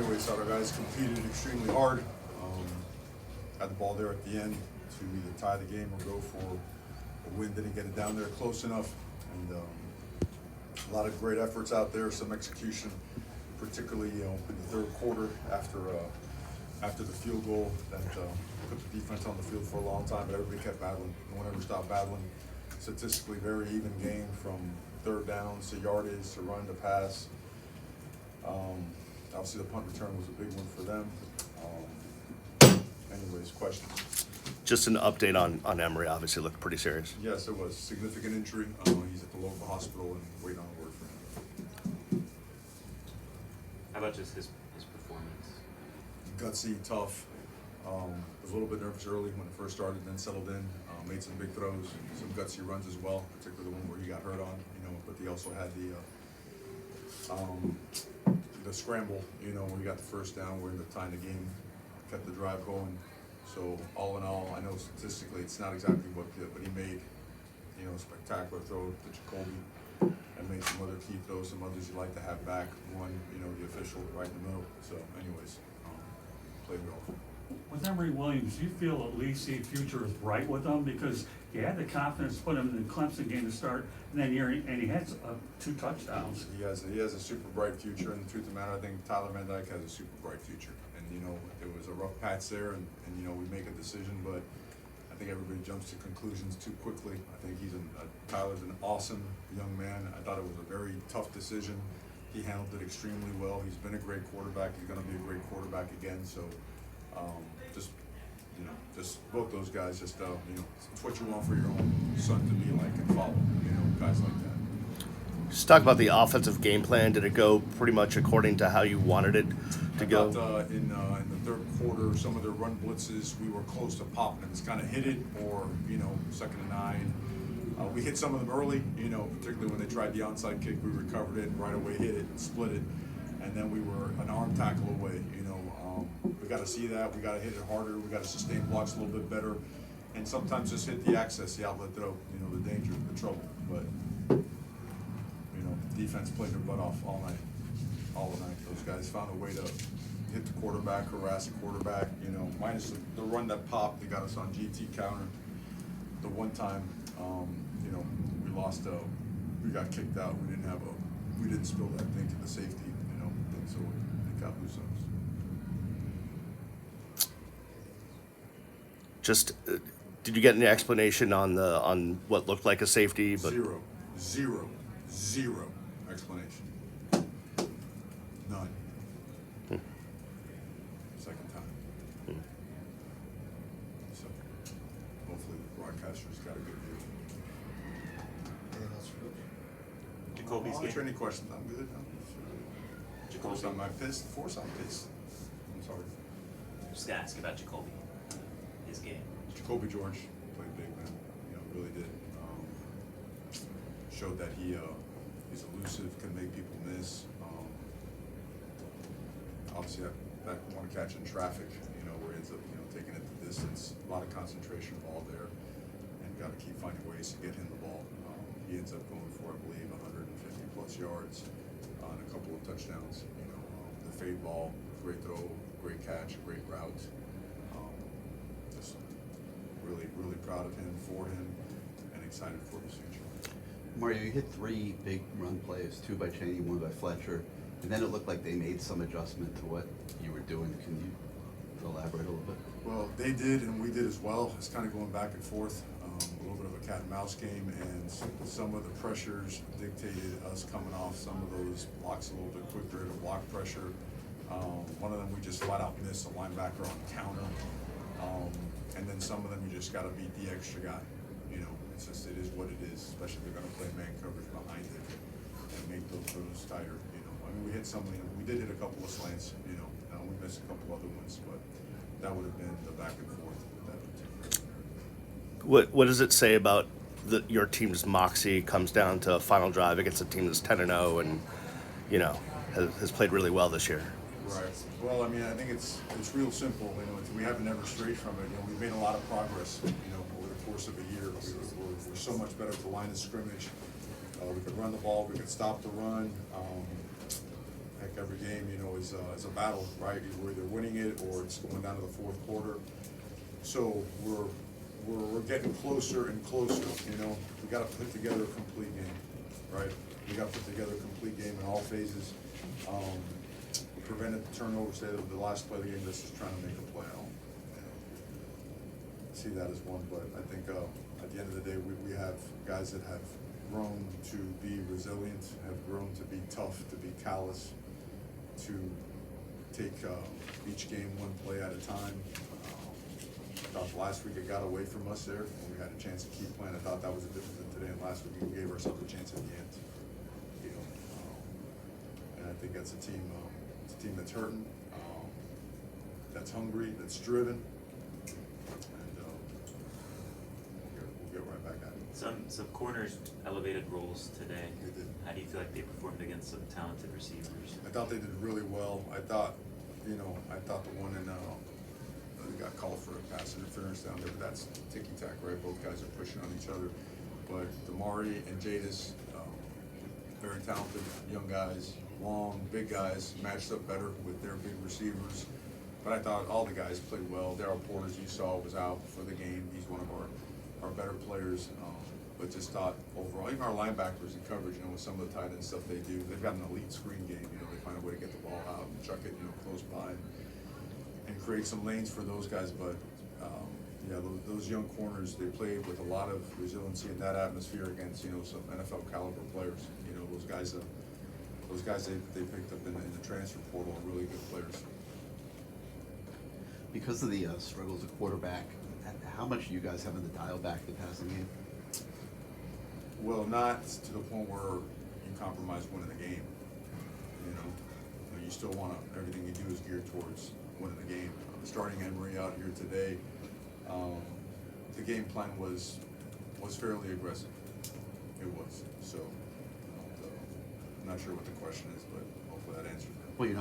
anyways, thought our guys competed extremely hard. Had the ball there at the end to either tie the game or go for a win. Didn't get it down there close enough. And a lot of great efforts out there, some execution, particularly in the third quarter after the field goal that put the defense on the field for a long time, but everybody kept battling. No one ever stopped battling. Statistically, very even game from third downs to yardage to run to pass. Obviously, the punt return was a big one for them. Anyways, questions? Just an update on Emery. Obviously, looked pretty serious. Yes, it was significant injury. He's at the local hospital and waiting on a word for him. How about just his performance? Gutsy, tough. Was a little bit nervous early when it first started, then settled in. Made some big throws, some gutsy runs as well, particularly the one where he got hurt on. But he also had the scramble. When he got the first down, we're in the tying the game, kept the drive going. So all in all, I know statistically it's not exactly what but he made, a spectacular throw to Jacoby and made some other key throws, some others you like to have back. One, the official right in the middle. So anyways, played well. With Emery Williams, do you feel at least the future is bright with him? Because you had the confidence to put him in the Clemson game to start, and then he had 2 touchdowns. He has a super bright future, and the truth of the matter, I think Tyler Van Dyke has a super bright future. And it was a rough patch there, and we make a decision, but I think everybody jumps to conclusions too quickly. I think Tyler's an awesome young man. I thought it was a very tough decision. He handled it extremely well. He's been a great quarterback. He's going to be a great quarterback again. So. Just both those guys, it's what you want for your own son to be like and follow, guys like that. Just talk about the offensive game plan. Did it go pretty much according to how you wanted it to go? In the third quarter, some of the run blitzes, we were close to popping them. It's kind of hit it, or, 2nd and 9. We hit some of them early, particularly when they tried the onside kick. We recovered it and right away hit it and split it. And then we were an arm tackle away, we got to see that. We got to hit it harder. We got to sustain blocks a little bit better, and sometimes just hit the access, the outlet throw. The danger, the trouble. But defense played their butt off all night. Those guys found a way to hit the quarterback, harass the quarterback. Minus the run that popped, they got us on GT counter. The one time, we lost. We got kicked out. We didn't spill that thing to the safety. And so it got loose on us. Just, did you get any explanation on what looked like a safety? But Zero explanation. None. Second time. So hopefully the broadcasters got a good view. Anything else for Coach? Jacoby's I'll game. answer any questions. I'm good. Jacoby. I'm pissed. I'm sorry. Just gonna ask about Jacoby. His game. Jacoby George played big, man. Really did. Showed that he's elusive, can make people miss. Obviously, that one catch in traffic, where he ends up, taking it the distance. A lot of concentration ball there, and got to keep finding ways to get him the ball. He ends up going for, I believe, 150 plus yards on a couple of touchdowns. The fade ball, great throw, great catch, great route. Just really proud of him, for him, and excited for his future. Mario, you hit 3 big run plays, 2 by Cheney, 1 by Fletcher, and then it looked like they made some adjustment to what you were doing. Can you elaborate a little bit? Well, they did, and we did as well. It's kind of going back and forth, a little bit of a cat and mouse game, and some of the pressures dictated us coming off some of those blocks a little bit quicker to block pressure. One of them we just flat out missed a linebacker on the counter. And then some of them you just got to beat the extra guy. It is what it is, especially if they're going to play man coverage behind it and make those throws tighter. We hit some, we did hit a couple of slants, we missed a couple other ones, but that would have been the back and forth with that. what does it say about your team's moxie comes down to a final drive against a team that's 10-0 and has played really well this year? Right. Well, I think it's real simple. We haven't ever strayed from it. We've made a lot of progress. Over the course of a year, we're so much better at the line of scrimmage. We could run the ball. We could stop the run. heck, every game, you know, is a battle, right? You're either winning it or it's going down to the fourth quarter. So we're getting closer and closer, you know? We gotta put together a complete game, right? We gotta put together a complete game in all phases. We prevented the turnovers, say, the last play of the game, this is trying to make a play. I don't, you know, see that as one, but I think, at the end of the day, we have guys that have grown to be resilient, have grown to be tough, to be callous, to take each game one play at a time. I thought last week it got away from us there, and we had a chance to keep playing. I thought that was the difference in today and last week. We gave ourselves a chance at the end, you know. And I think that's a team that's hurting, that's hungry, that's driven, and we'll get right back at it. Some corners elevated roles today. They did. How do you feel like they performed against some talented receivers? I thought they did really well. I thought the one in, they got called for a pass interference down there, but that's ticky-tack, right? Both guys are pushing on each other. But Damari and Jadis, very talented young guys, long, big guys, matched up better with their big receivers. But I thought all the guys played well. Darryl Porter, as you saw, was out for the game. He's one of our better players. But just thought overall, even our linebackers in coverage, you know, with some of the tight end stuff they do, they've got an elite screen game. You know, they find a way to get the ball out and chuck it, you know, close by and create some lanes for those guys. But yeah, those young corners, they played with a lot of resiliency in that atmosphere against, you know, some NFL caliber players. You know, those guys they picked up in the transfer portal are really good players. Because of the struggles of quarterback, how much do you guys have in the dial back the passing game? Well, not to the point where you compromise winning the game. You know, you still want to, everything you do is geared towards winning the game. Starting Emery out here today, the game plan was fairly aggressive. It was. So, I'm not sure what the question is, but hopefully that answers it. Well, you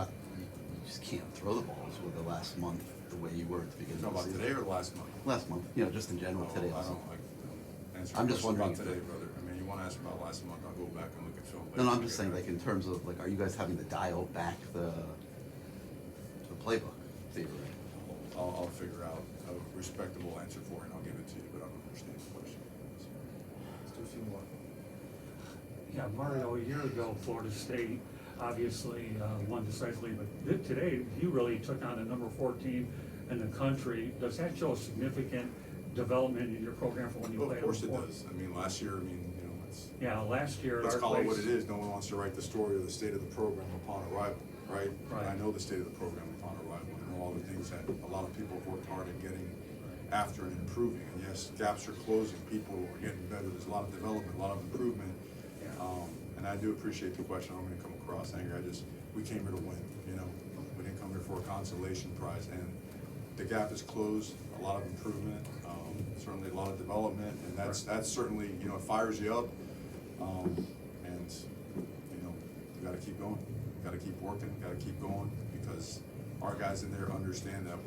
just can't throw the balls with the last month the way you were at the beginning Talking of the about season. today or last month? Last month, you know, just in general, today I also. don't like answer I'm just questions wondering about if today, the- brother. I mean, you want to ask about last month? I'll go back and look at film. No, I'm just saying, like, in terms of, like, are you guys having to dial back the playbook theory? I'll figure out a respectable answer for it, and I'll give it to you, but I don't understand the question. Let's do a few more. Yeah, Mario, a year ago, Florida State obviously won decisively, but today, you really took on the number 14 in the country. Does that show a significant development in your program for when you Well, played? of course it before? does. I mean, last year, you know, it's, Yeah, last year at let's our call it what place- it is. No one wants to write the story of the state of the program upon arrival, right? Right. And I know the state of the program upon arrival. I know all the things that a lot of people have worked hard at getting after and improving. And yes, gaps are closing. People are getting better. There's a lot of development, a lot of improvement. Yeah. And I do appreciate the question. I'm going to come across angry. We came here to win, you know. We didn't come here for a consolation prize. And the gap is closed, a lot of improvement, certainly a lot of development, and that's certainly, you know, it fires you up. And, you know, you gotta keep going, you gotta keep working, you gotta keep going, because our guys in there understand that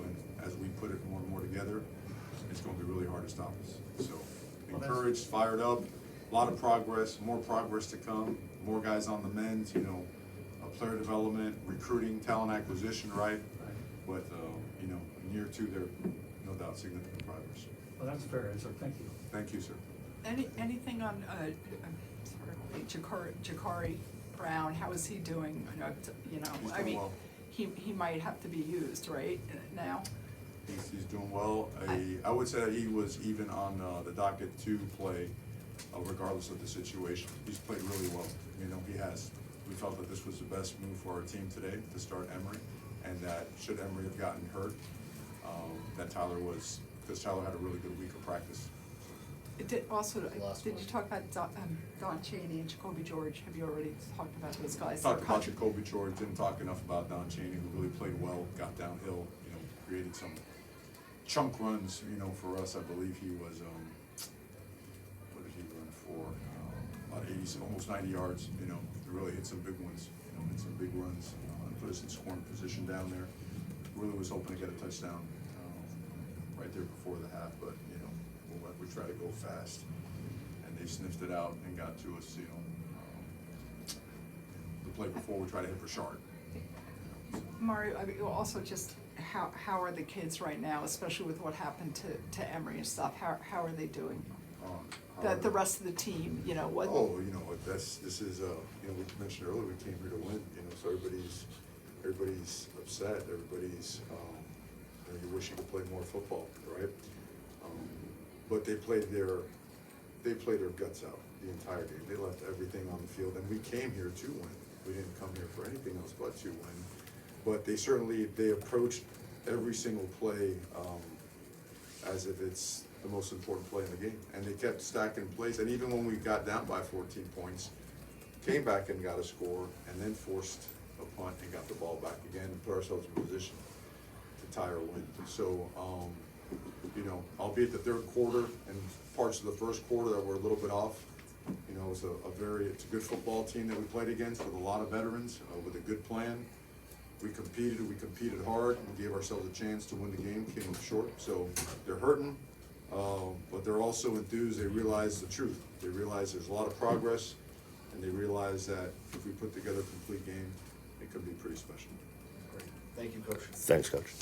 as we put it more and more together, it's gonna be really hard to stop us. So, encouraged, fired up, a lot of progress, more progress to come, more guys on the mend, you know, player development, recruiting, talent acquisition, right? But, you know, in year two, there, no doubt, significant progress. Well, that's a fair answer, thank you. Thank you, sir. Anything on, Jakari Brown, how is he doing? You know, He's I doing mean, well. he might have to be used, right, now? He's doing well. I would say that he was even on the docket to play, regardless of the situation. He's played really well. You know, he has. We felt that this was the best move for our team today to start Emery, and that should Emery have gotten hurt, that Tyler was, because Tyler had a really good week of practice. It did also, Last did one. you talk about Don Chaney and Jacoby George? Have you already talked about those guys? Talked about Jacoby George, didn't talk enough about Don Chaney, who really played well, got downhill, you know, created some chunk runs, you know, for us. I believe he was, what did he run for? About 80, almost 90 yards, you know, he really hit some big ones, you know, hit some big runs, and put us in scoring position down there. Really was hoping to get a touchdown, right there before the half, but, you know, we try to go fast, and they sniffed it out and got to us, you know. The play before, we tried to hit for Sharp, Mario, I mean, also just how are the kids right now, especially with what happened to Emery and stuff? How are they doing? The rest of the team, you know, what? Oh, you know, this is, you know, we mentioned earlier, we came here to win, you know, so everybody's upset, everybody's, you know, you wish you could play more football, right? But they played their guts out the entire game. They left everything on the field, and we came here to win. We didn't come here for anything else but to win. But they approached every single play as if it's the most important play in the game. And they kept stacking plays, and even when we got down by 14 points, came back and got a score, and then forced a punt and got the ball back again and put ourselves in position to tie or win. So, you know, albeit the third quarter and parts of the first quarter that were a little bit off, you know, it's a good football team that we played against with a lot of veterans, with a good plan. We competed hard, we gave ourselves a chance to win the game, came up short. So they're hurting, but they're also enthused. They realize the truth. They realize there's a lot of progress, and they realize that if we put together a complete game, it could be pretty special. Great. Thank you, Coach. Thanks, Coach.